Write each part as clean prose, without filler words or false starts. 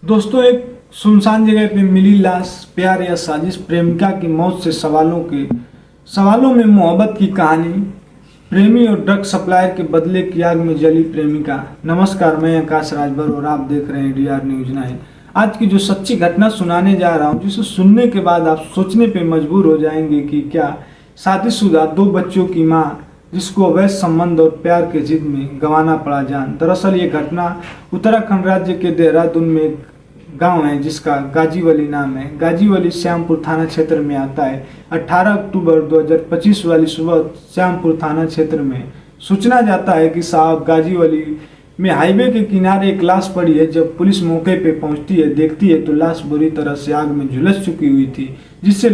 दोस्तों, एक सुनसान जगह पे मिली लाश, प्यार या साजिश, प्रेमिका की मौत से सवालों में मोहब्बत की कहानी, प्रेमी और ड्रग सप्लायर के बदले की आग में जली प्रेमिका। नमस्कार, मैं आकाश राजभर और आप देख रहे हैं डीआर न्यूज 9। आज की जो सच्ची घटना सुनाने जा रहा हूं, जिसे सुनने के बाद आप सोचने पे मजबूर हो जाएंगे कि क्या शादीशुदा 2 बच्चों की मां, जिसको अवैध संबंध और प्यार के जिद में गंवाना पड़ा जान। दरअसल ये घटना उत्तराखंड राज्य के देहरादून में एक गांव है जिसका गाजीवली नाम है। गाजीवली श्यामपुर थाना क्षेत्र में आता है। 18 अक्टूबर 2025 वाली सुबह श्यामपुर थाना क्षेत्र में सूचना जाता है कि साहब गाजीवली में हाईवे के किनारे एक लाश पड़ी है। जब पुलिस मौके पे पहुंचती है, देखती है तो लाश बुरी तरह से आग में झुलस चुकी हुई थी, जिससे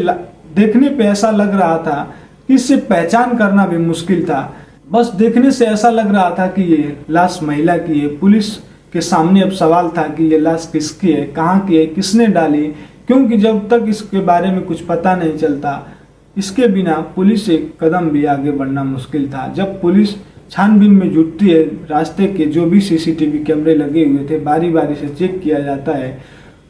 देखने पे ऐसा लग रहा था कि इससे पहचान करना भी मुश्किल था। बस देखने से ऐसा लग रहा था कि ये लाश महिला की है। पुलिस के सामने अब सवाल था कि ये लाश किसकी है, कहाँ की है, किसने डाली, क्योंकि जब तक इसके बारे में कुछ पता नहीं चलता, इसके बिना पुलिस एक कदम भी आगे बढ़ना मुश्किल था। जब पुलिस छानबीन में जुटती है, रास्ते के जो भी सीसीटीवी कैमरे लगे हुए थे बारी बारी से चेक किया जाता है,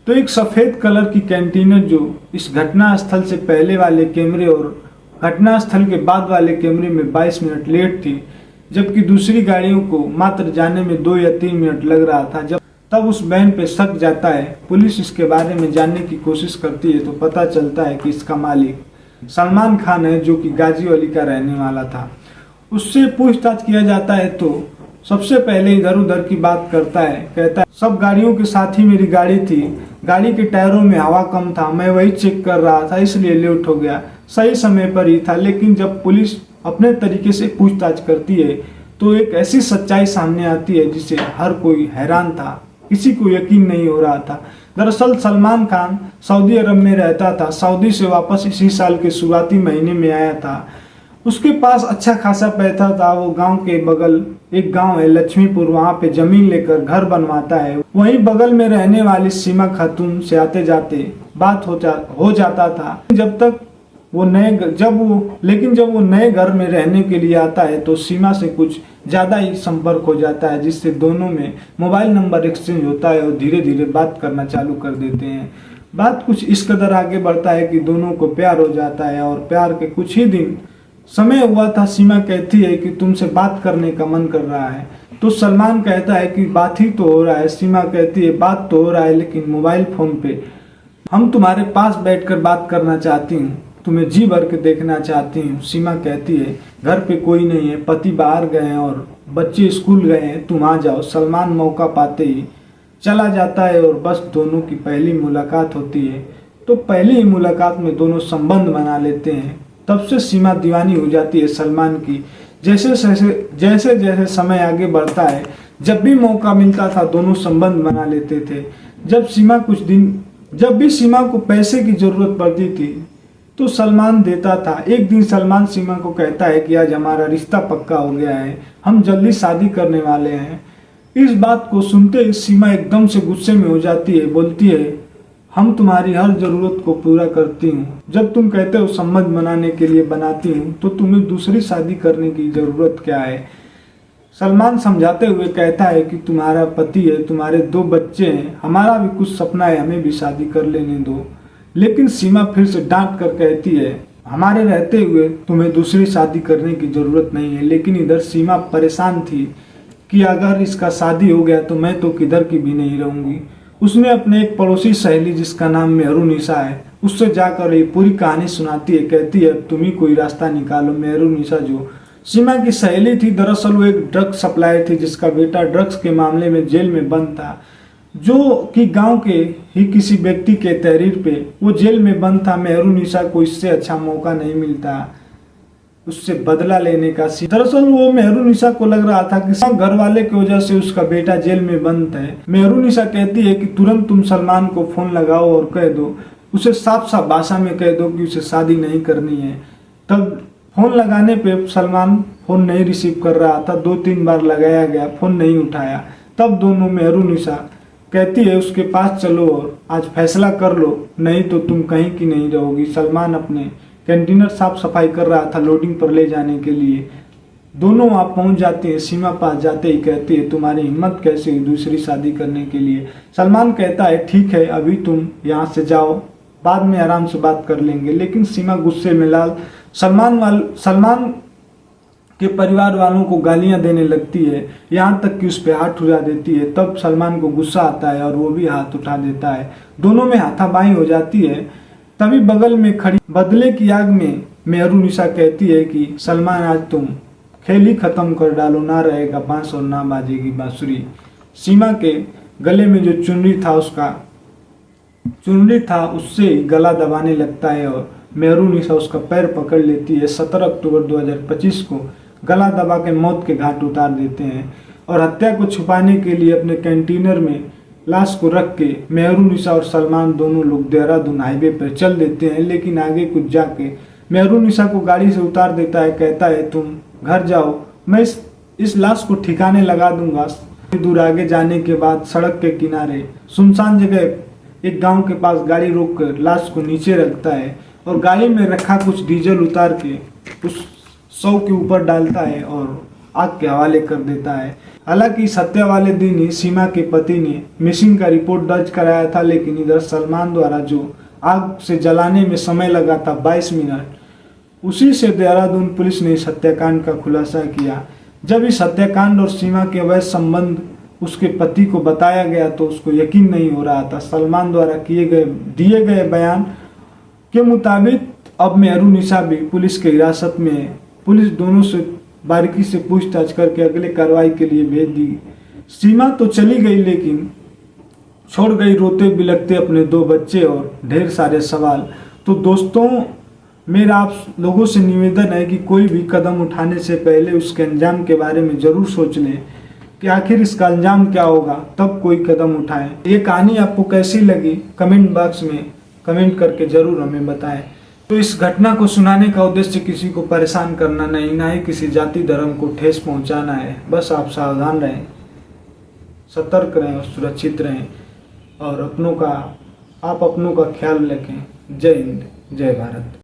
तो एक सफ़ेद कलर की कंटेनर जो इस घटना स्थल से पहले वाले कैमरे और घटना स्थल के बाद वाले कैमरे में 22 मिनट लेट थी, जबकि दूसरी गाड़ियों को मात्र जाने में 2 या 3 मिनट लग रहा था। तब उस वैन पे शक जाता है। पुलिस इसके बारे में जानने की कोशिश करती है तो पता चलता है कि इसका मालिक सलमान खान है, जो कि गाजीवली का रहने वाला था। उससे पूछताछ किया जाता है तो सबसे पहले इधर उधर की बात करता है। कहता है सब गाड़ियों के साथ ही मेरी गाड़ी थी, गाड़ी के टायरों में हवा कम था, मैं वही चेक कर रहा था, इसलिए लेट हो गया, सही समय पर ही था। लेकिन जब पुलिस अपने तरीके से पूछताछ करती है तो एक ऐसी सच्चाई सामने आती है जिसे हर कोई हैरान था, किसी को यकीन नहीं हो रहा था। दरअसल सलमान खान सऊदी अरब में रहता था। सऊदी से वापस इसी साल के शुरुआती महीने में आया था। उसके पास अच्छा खासा पैसा था। वो गांव के बगल एक गांव है लक्ष्मीपुर, वहां पे जमीन लेकर घर बनवाता है। वहीं बगल में रहने वाली सीमा खातून से आते जाते बात हो जाता था। जब वो नए घर में रहने के लिए आता है तो सीमा से कुछ ज़्यादा ही संपर्क हो जाता है, जिससे दोनों में मोबाइल नंबर एक्सचेंज होता है और धीरे धीरे बात करना चालू कर देते हैं। बात कुछ इस कदर आगे बढ़ता है कि दोनों को प्यार हो जाता है और प्यार के कुछ ही दिन समय हुआ था। सीमा कहती है कि तुमसे बात करने का मन कर रहा है, तो सलमान कहता है कि बात ही तो हो रहा है। सीमा कहती है बात तो हो रहा है, लेकिन मोबाइल फोन पे हम तुम्हारे पास बैठकर बात करना चाहती हूँ, तुम्हें जी भर के देखना चाहती हूँ। सीमा कहती है घर पे कोई नहीं है, पति बाहर गए हैं और बच्चे स्कूल गए हैं, तुम आ जाओ। सलमान मौका पाते ही चला जाता है और बस दोनों की पहली मुलाकात होती है। तो पहली ही मुलाकात में दोनों संबंध बना लेते हैं। तब से सीमा दीवानी हो जाती है सलमान की। जैसे जैसे समय आगे बढ़ता है, जब भी मौका मिलता था दोनों संबंध बना लेते थे। जब भी सीमा को पैसे की जरूरत पड़ती थी तो सलमान देता था। एक दिन सलमान सीमा को कहता है कि आज हमारा रिश्ता पक्का हो गया है, हम जल्दी शादी करने वाले हैं। इस बात को सुनते ही सीमा एकदम से गुस्से में हो जाती है। बोलती है हम तुम्हारी हर जरूरत को पूरा करती हूँ, जब तुम कहते हो संबंध बनाने के लिए बनाती हूँ, तो तुम्हें दूसरी शादी करने की जरूरत क्या है। सलमान समझाते हुए कहता है कि तुम्हारा पति है, तुम्हारे 2 बच्चे हैं, हमारा भी कुछ सपना है, हमें भी शादी कर लेने दो। लेकिन सीमा फिर से डांट कर कहती है हमारे रहते हुए तुम्हें दूसरी शादी करने की जरूरत नहीं है। लेकिन इधर सीमा परेशान थी कि अगर इसका शादी हो गया तो मैं तो किधर की भी नहीं रहूंगी। उसने अपने एक पड़ोसी सहेली, जिसका नाम मेहरुनिसा है, उससे जाकर ये पूरी कहानी सुनाती है। कहती है तुम ही कोई रास्ता निकालो। मेहरुनिसा जो सीमा की सहेली थी, दरअसल वो एक ड्रग सप्लायर थी जिसका बेटा ड्रग्स के मामले में जेल में बंद था, जो कि गांव के ही किसी व्यक्ति के तहरीर पे वो जेल में बंद था। मेहरुनिसा को इससे अच्छा मौका नहीं मिलता उससे बदला लेने का। दरअसल वो मेहरुनिसा को लग रहा था कि घर वाले की वजह से उसका बेटा जेल में बंद है। मेहरुनिसा कहती है कि तुरंत तुम सलमान को फोन लगाओ और कह दो, उसे साफ साफ भाषा में कह दो कि उसे शादी नहीं करनी है। तब फोन लगाने पे सलमान फोन नहीं रिसीव कर रहा था। 2-3 बार लगाया गया, फोन नहीं उठाया। तब दोनों मेहरुनिसा कहती है उसके पास चलो और आज फैसला कर लो, नहीं तो तुम कहीं की नहीं रहोगी। सलमान अपने कंटेनर साफ सफाई कर रहा था लोडिंग पर ले जाने के लिए। दोनों वहाँ पहुँच जाते हैं। सीमा पास जाते ही कहती है, तुम्हारी हिम्मत कैसे हुई दूसरी शादी करने के लिए। सलमान कहता है, ठीक है अभी तुम यहाँ से जाओ, बाद में आराम से बात कर लेंगे। लेकिन सीमा गुस्से में लाल सलमान के परिवार वालों को गालियां देने लगती है, यहाँ तक कि उस पर हाथ उठा देती है। तब सलमान को गुस्सा आता है और वो भी हाथ उठा देता है। दोनों में हाथापाई हो जाती है। तभी बगल में खड़ी बदले की आग में मेहरुनिसा कहती है कि सलमान आज तुम खेल ही खत्म कर डालो, ना रहेगा बांस और ना बाजेगी बांसुरी। सीमा के गले में जो चुनरी था उससे गला दबाने लगता है और मेहरुनिसा उसका पैर पकड़ लेती है। 17 अक्टूबर 2025 को गला दबा के मौत के घाट उतार देते हैं और हत्या को छुपाने के लिए अपने कंटेनर में लाश को रख के मेहरुनिसा और सलमान दोनों लोग देहरादून हाईवे पर चल देते हैं। लेकिन आगे कुछ जाके मेहरुनिसा को गाड़ी से उतार देता है, कहता है तुम घर जाओ, मैं इस लाश को ठिकाने लगा दूंगा। दूर आगे जाने के बाद सड़क के किनारे सुनसान जगह एक गांव के पास गाड़ी रोककर लाश को नीचे रखता है और गाड़ी में रखा कुछ डीजल उतार के उस शव के ऊपर डालता है और आग के हवाले कर देता है। हालांकि इस हत्या वाले दिन ही सीमा के पति ने मिसिंग का रिपोर्ट दर्ज कराया था, लेकिन इधर सलमान द्वारा जो आग से जलाने में समय लगा था 22 मिनट, उसी से देहरादून पुलिस ने इस हत्याकांड का खुलासा किया। जब इस हत्याकांड और सीमा के अवैध संबंध उसके पति को बताया गया तो उसको यकीन नहीं हो रहा था। सलमान द्वारा दिए गए बयान के मुताबिक अब मेहरुनिसा भी पुलिस के हिरासत में है। पुलिस दोनों से बारीकी से पूछताछ करके अगले कार्रवाई के लिए भेज दी। सीमा तो चली गई, लेकिन छोड़ गई रोते बिलखते अपने 2 बच्चे और ढेर सारे सवाल। तो दोस्तों, मेरा आप लोगों से निवेदन है कि कोई भी कदम उठाने से पहले उसके अंजाम के बारे में जरूर सोच लें कि आखिर इसका अंजाम क्या होगा, तब कोई कदम उठाएं। ये कहानी आपको कैसी लगी कमेंट बॉक्स में कमेंट करके जरूर हमें बताएं। तो इस घटना को सुनाने का उद्देश्य किसी को परेशान करना नहीं, ना ही किसी जाति धर्म को ठेस पहुंचाना है। बस आप सावधान रहें, सतर्क रहें और सुरक्षित रहें और अपनों का ख्याल रखें। जय हिंद, जय भारत।